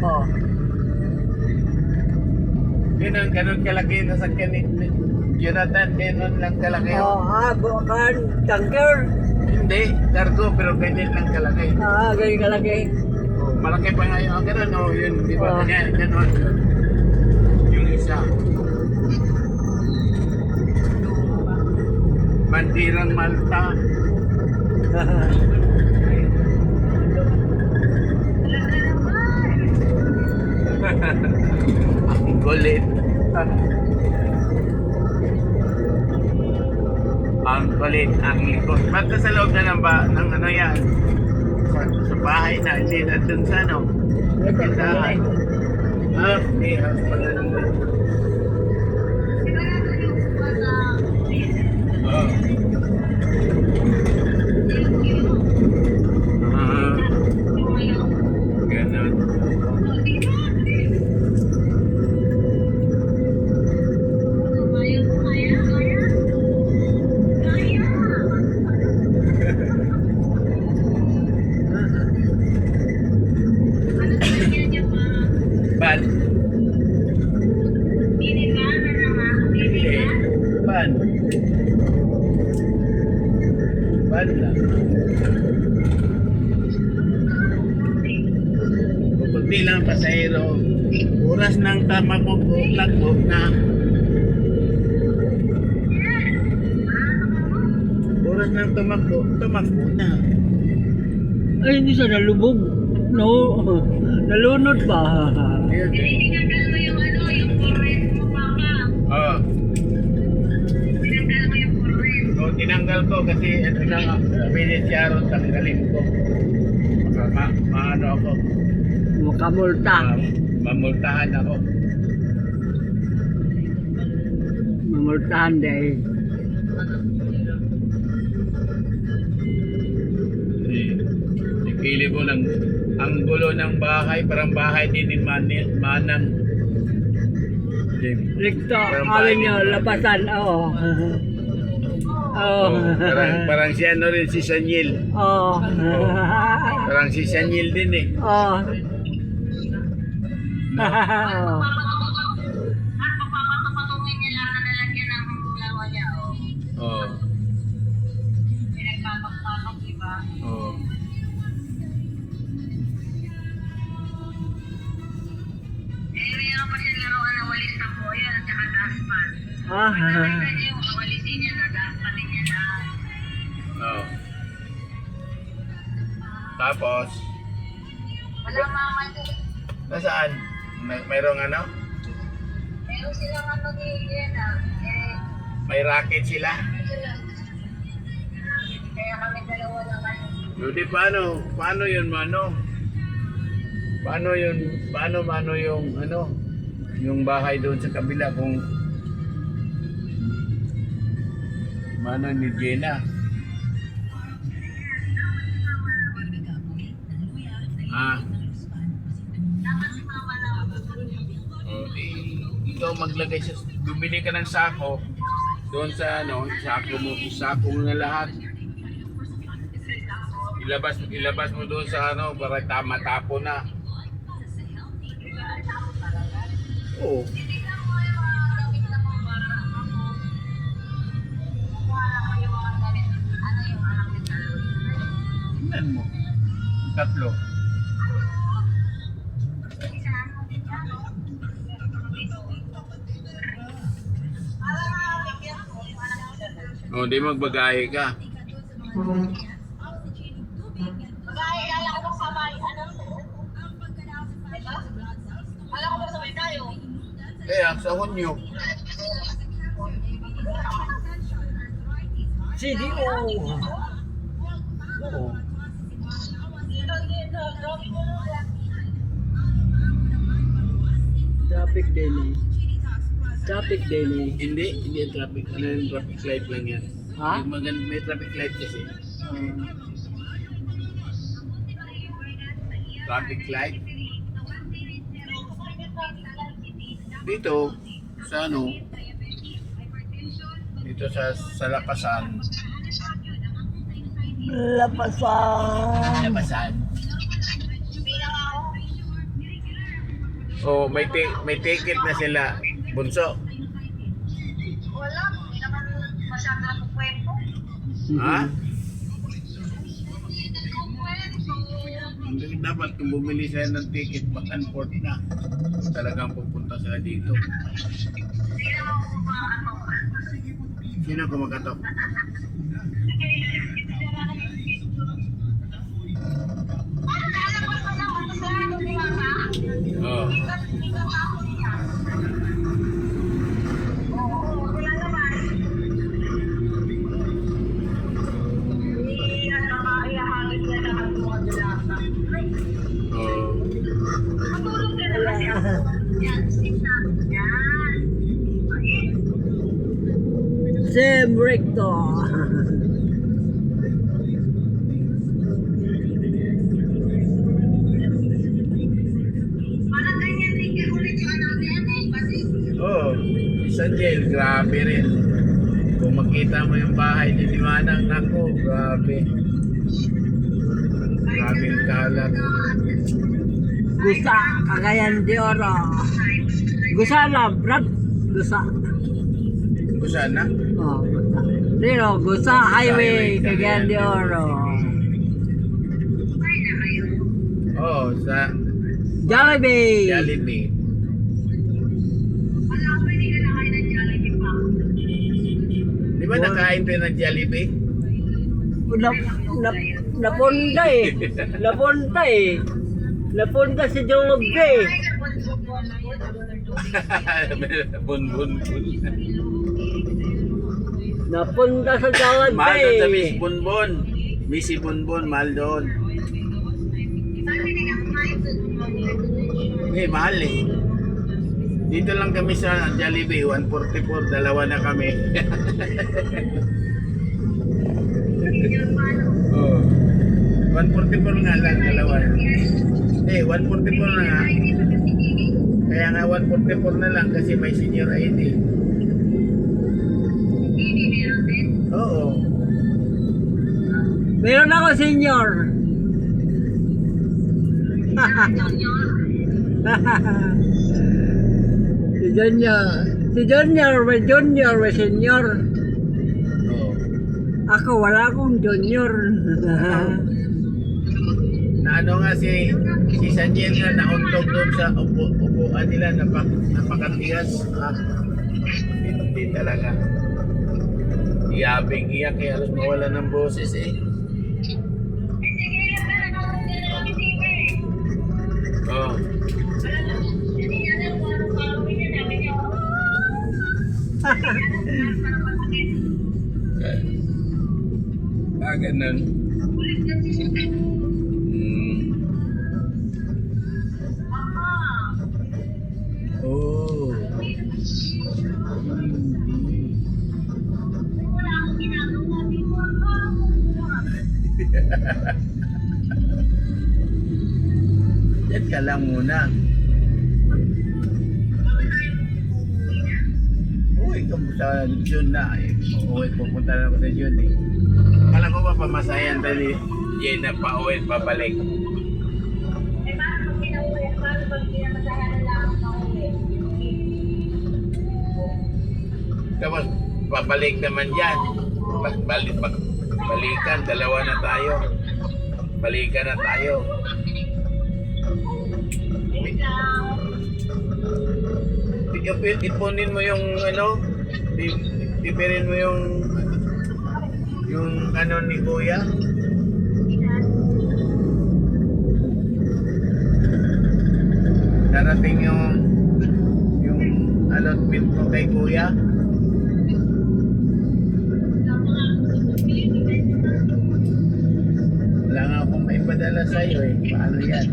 Oh. Ganun kalaki na sakyan ni Jonathan, ganun lang kalaki. Oh, bukan tanker. Hindi, cargo, pero ganyan lang kalaki. Ganyan kalaki. Oh, malaki pa nga yung ganun, no? Yun, di ba? Oh. Ganun. Yung isa. Bandirang Malta. Ang kulit. Ang kulit, ang likod. Ba't sa loob na ng ano yan? Sa bahay na, hindi na dun sa ano? Tindahan. Hindi. Pala naman. Oh. Ganun. Ban. Ban. Ban lang. Kung di lang pasahero, oras ng tamakbo, lagbo na. Oras ng tumakbo na. Ay, hindi siya nalubog. No, nalunod pa. Yun, eh. Tinanggal mo yung ano, yung forest mo baka. Oo. Tinanggal mo yung forest. So, tinanggal ko kasi ito lang, beneficiaro, tanggalin ko. Baka maano ako, Makamulta. mamultahan ako. Mamultahan dahil. Pili mo lang, ang gulo ng bahay, parang bahay din ni Manang. Likto, kawin nyo, labasan. Oo. Oo. Parang si ano rin, si Sanyil. Oo. Parang si Sanyil din eh. Oo. At papapatungin niya lang na nalagyan ng lawa niya. Oo. Pinagpapak-papak, diba? Oo. Meron pa siya laruan na walis na po yan at saka daspan. Kasi yung walisin niya, dadaspanin niya lahat. Oo. Tapos, Wala mama niya. nasaan? Mayroong ano? Meron silang ano ni Jenna. May racket sila? Kaya kami dalawa naman. Hindi, paano yun, Mano? Paano yung ano, yung bahay doon sa kabila kung Mano ni Jenna? Dapat si mama lang. Ikaw maglagay sa, bumili ka ng sako doon sa ano, sako mo na lahat. Ilabas mo doon sa ano para tapo na. Oo. Titignan mo yung mga gamit na mga bata. Kuha lang mo yung mga gamit. Ano yung anak nila? Tingnan mo. Tatlo. Oh, di magbagahe ka. Bagay, kala ko bang sabay. Ano? Diba? Kala ko bang sabay tayo? Kaya sa Hunyo. CDO. Oo. Traffic daily. Traffic daily. Hindi yung traffic. Ano yung traffic light lang yan. Ha? Yung may traffic light kasi. Traffic light. Dito, sa ano, dito sa Lapasan. Lapasan. Lapasan. O may ticket na sila, bunso. Wala, hindi naman masyado na kwento. Ha? Hindi nagkukwento. Hindi dapat kung bumili sila ng ticket, back and forth na. Talagang pupunta sila dito. Hindi naman kumakato. Sino kumakatok? Lalabas pa naman sa sarado nila ka? Oo. Ikat ako niya. Oo, lalabas. Ihahagis na naman mga dalata. Oo. Matulog ka na kasi ako. Yan, sita. Yan. Ayun. Sam Recto. Parang ganyan din ka ulit yung anak niya eh. Kasi, Oo. Sa jail, grabe rin. Kung makita mo yung bahay ni Manang, nako, grabe. Grabing kalat. Gusa, Cagayan de Oro. Gusa lang, Brad. Gusa. Kung saan na? Oh, Gusa. Pero Gusa Highway, Cagayan de Oro. ay na kayo. Oo, sa Jollibee. Jollibee. Wala ko hindi ka na kayo ng Jollibee pa. Di ba nakain tayo ng Jollibee? Napunta eh. Napunta eh. Napunta si Jollibee. Ay, nagpunta-punta. bun. Napunta sa Mahal doon sa Miss Jollibee. Bunbun. Missy Bunbun, mahal doon. Sabi nila kumain doon. Eh, mahal eh. Dito lang kami sa Jollibee, 144, dalawa na kami. Oo. 144 nga lang, dalawa. Eh, 144 na nga. Kaya nga 144 na lang kasi may senior ID. Oo. Meron ako senior. Si Junior. Si Junior, may Junior, may senior. Oo. Ako, wala akong Junior. Na ano nga si Sanjel nga nauntog doon sa upuan nila, napakatigas. Hindi talaga. Iyabing iyak kaya halos mawala ng boses eh. Oo. Ganun. Oh. Diyan ka lang muna. Uy, sa June na. Uy, pupunta na ako sa June eh. Kala ko ba pamasayan tali? Yan na pa uwi, babalik. Tapos, babalik naman yan. Balikan, dalawa na tayo. Balikan na tayo. Ipunin mo yung ano, pipirin mo yung ano ni Kuya. Darating yung allotment mo kay Kuya. Wala nga akong maipadala sa'yo eh. Paano yan?